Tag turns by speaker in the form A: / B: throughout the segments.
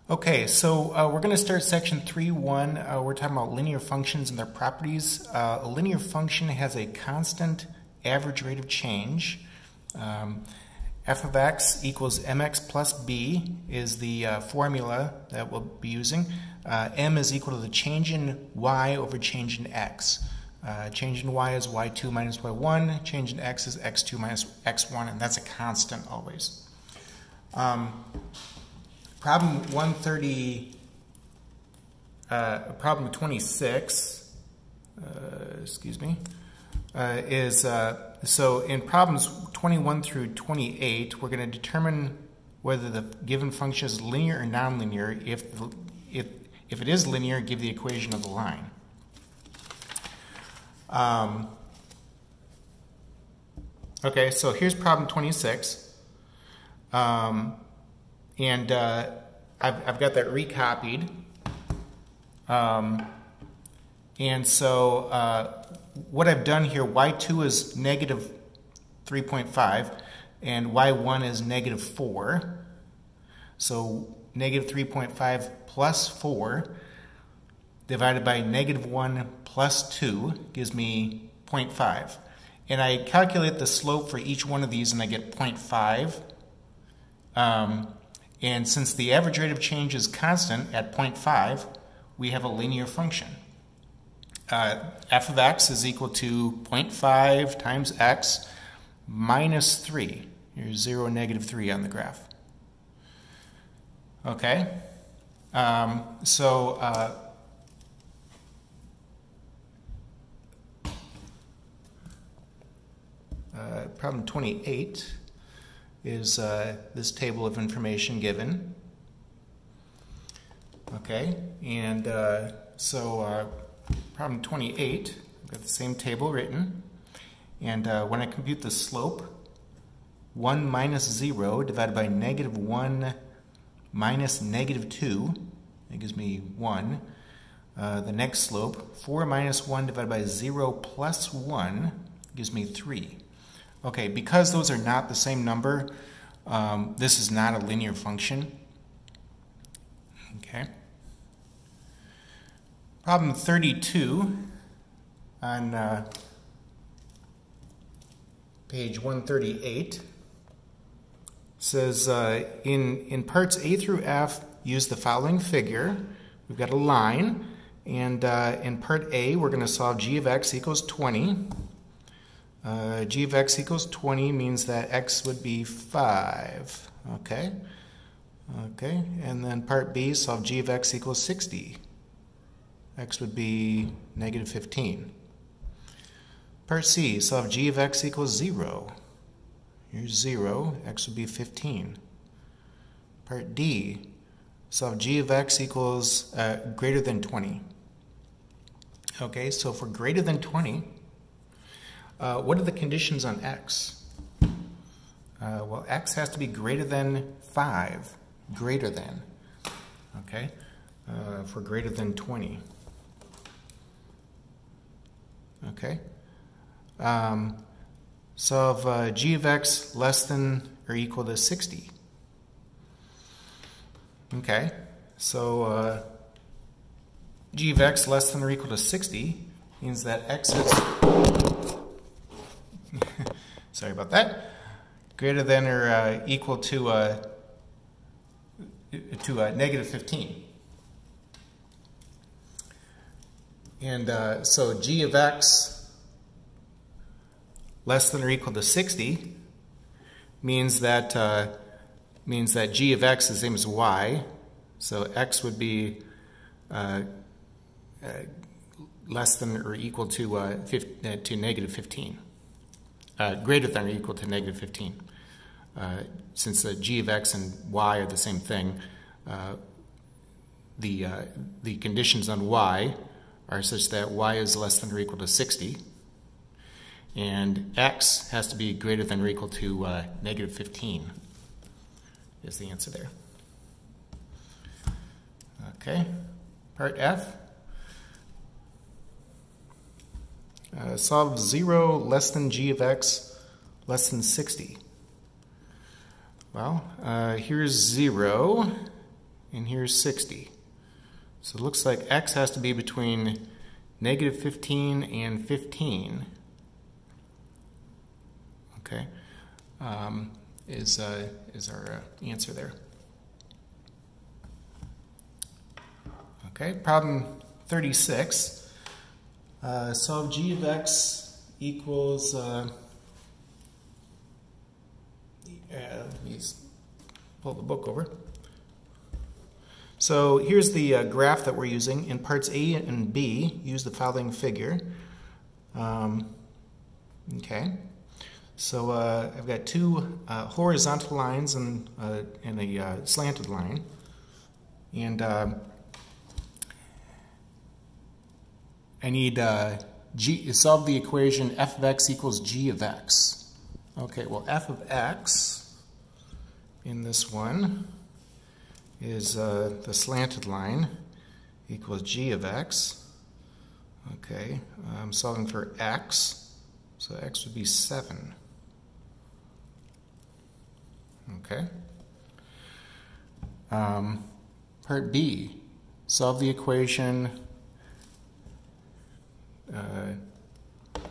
A: Okay, so we're going to start section 3.1. We're talking about linear functions and their properties. A linear function has a constant average rate of change. F of x equals mx plus b is the formula that we'll be using. M is equal to the change in y over change in x. Change in y is y2 minus y1. Change in x is x2 minus x1, and that's a constant always. Problem 26, is, so in problems 21 through 28, we're going to determine whether the given function is linear or nonlinear. If it is linear, give the equation of the line. Okay, so here's problem 26. And I've got that recopied. And so what I've done here, y2 is negative 3.5 and y1 is negative 4. So negative 3.5 plus 4 divided by negative 1 plus 2 gives me 0.5. And I calculate the slope for each one of these and I get 0.5. And since the average rate of change is constant at 0.5, we have a linear function. F of x is equal to 0.5 times x minus 3. Here's 0, negative 3 on the graph. Okay, problem 28 is this table of information given. Okay, and problem 28, I've got the same table written. And when I compute the slope, 1 minus 0 divided by negative 1 minus negative 2, that gives me 1. The next slope, 4 minus 1 divided by 0 plus 1, gives me 3. Okay, because those are not the same number, this is not a linear function. Okay. Problem 32 on page 138 says in parts A through F, use the following figure. We've got a line, and in part A, we're going to solve g of x equals 20. G of x equals 20 means that x would be 5. Okay. Okay, and then part B, solve g of x equals 60. X would be negative 15. Part C, solve g of x equals 0. Here's 0, x would be 15. Part D, solve g of x equals greater than 20. Okay, so for greater than 20, what are the conditions on x? Well, x has to be greater than 5. Greater than. Okay, for greater than 20. Okay. Solve g of x less than or equal to 60. Okay, so g of x less than or equal to 60 means that x is sorry about that, greater than or equal to negative 15. And so g of x less than or equal to 60 means that g of x is the same as y. So x would be less than or equal to negative 15. Greater than or equal to negative 15. Since the g of x and y are the same thing, the conditions on y are such that y is less than or equal to 60, and x has to be greater than or equal to negative 15 is the answer there. Okay, part F. Solve 0 less than g of x less than 60. Well, here's 0, and here's 60. So it looks like x has to be between negative 15 and 15. Okay, is our answer there. Okay, problem 36. Solve g of x equals, let me pull the book over. So here's the graph that we're using. In parts A and B, use the following figure. Okay, so I've got two horizontal lines and a slanted line. And I need solve the equation f of x equals g of x. Okay, well, f of x in this one is the slanted line equals g of x. Okay, I'm solving for x, so x would be 7. Okay. Part B, solve the equation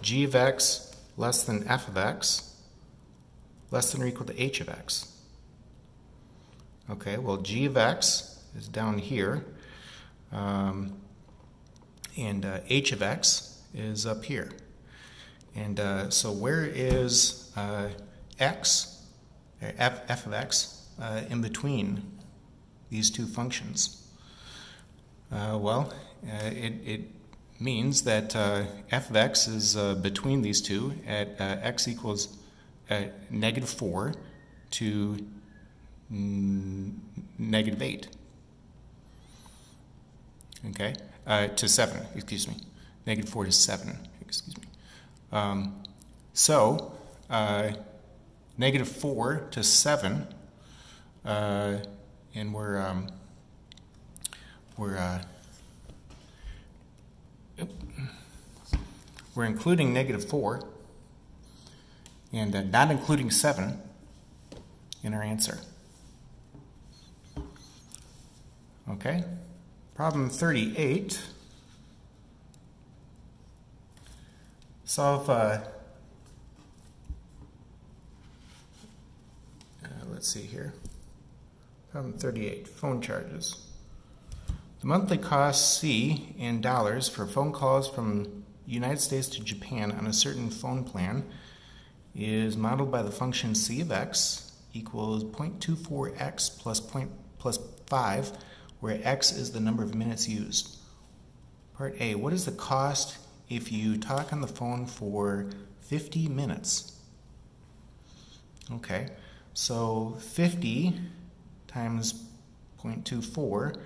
A: g of x less than f of x less than or equal to h of x. Okay, well, g of x is down here, and h of x is up here. And so where is x, f of x, in between these two functions? Well, it means that f of x is between these two at x equals negative 4 to negative 8. Okay, to 7, excuse me. Negative 4 to 7, excuse me. So, negative 4 to 7, and we're including negative 4 and not including 7 in our answer. Okay, problem 38. Solve, let's see here. Problem 38, phone charges. The monthly cost C in dollars for phone calls from United States to Japan on a certain phone plan is modeled by the function c of x equals 0.24x plus 5, where x is the number of minutes used. Part A, what is the cost if you talk on the phone for 50 minutes? Okay, so 50 times 0.24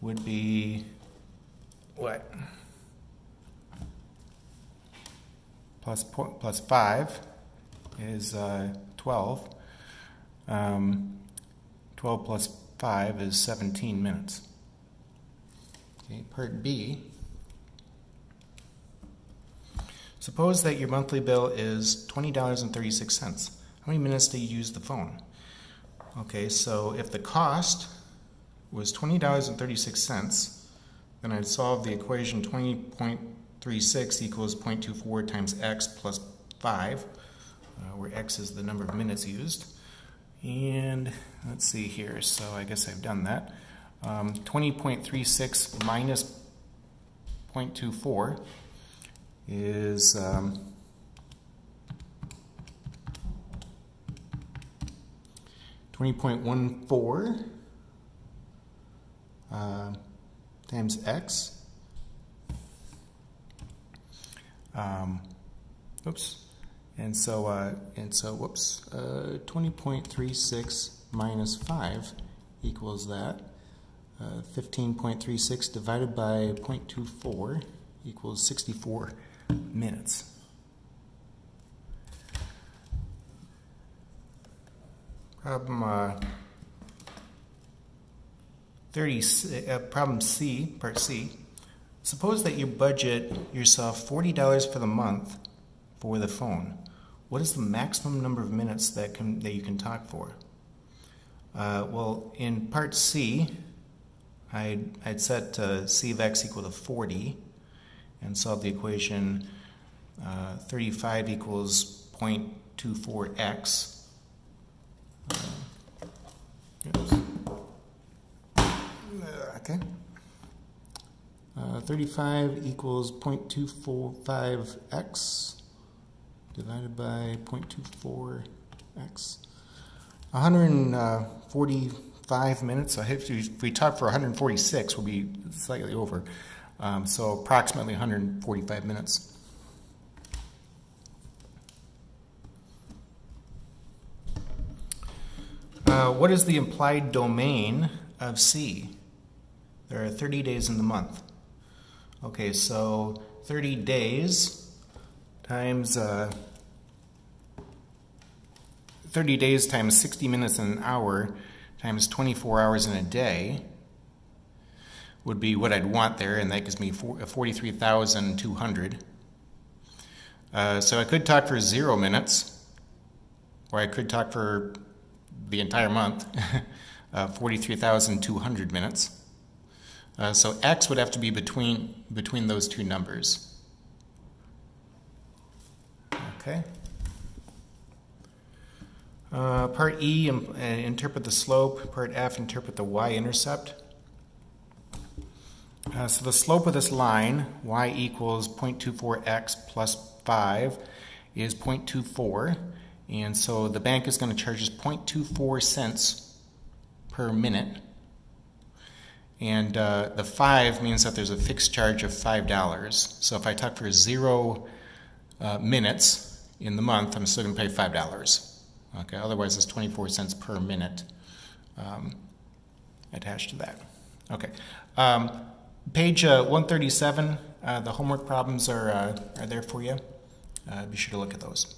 A: would be what? Plus 5 is 12. 12 plus 5 is 17 minutes. Okay, part B. Suppose that your monthly bill is $20.36. How many minutes do you use the phone? Okay, so if the cost was $20.36, then I'd solve the equation 20.36 equals 0.24 times x plus 5, where x is the number of minutes used. And let's see here, so I guess I've done that. 20.36 minus 0.24 is 20.14 times x. Oops. And so whoops, 20.36 minus 5 equals that. 15.36 divided by 0.24 equals 64 minutes. Problem problem C, part C. Suppose that you budget yourself $40 for the month for the phone. What is the maximum number of minutes that you can talk for? Well, in part C, I'd set c of x equal to 40 and solve the equation 35 equals 0.24x. Okay. 35 equals 0.245x divided by 0.24x. 145 minutes. So if we talk for 146, we'll be slightly over. So approximately 145 minutes. What is the implied domain of C? There are 30 days in the month. Okay, so 30 days times 30 days times 60 minutes in an hour times 24 hours in a day would be what I'd want there, and that gives me 43,200. So I could talk for 0 minutes, or I could talk for the entire month, 43,200 minutes. So x would have to be between those two numbers. Okay. Part E, interpret the slope. Part F, interpret the y-intercept. So the slope of this line, y equals 0.24x plus 5, is 0.24. And so the bank is going to charge us 0.24 cents per minute. And the 5 means that there's a fixed charge of $5. So if I talk for 0 minutes in the month, I'm still going to pay $5. Okay, otherwise it's 24 cents per minute attached to that. Okay, page 137, the homework problems are there for you. Be sure to look at those.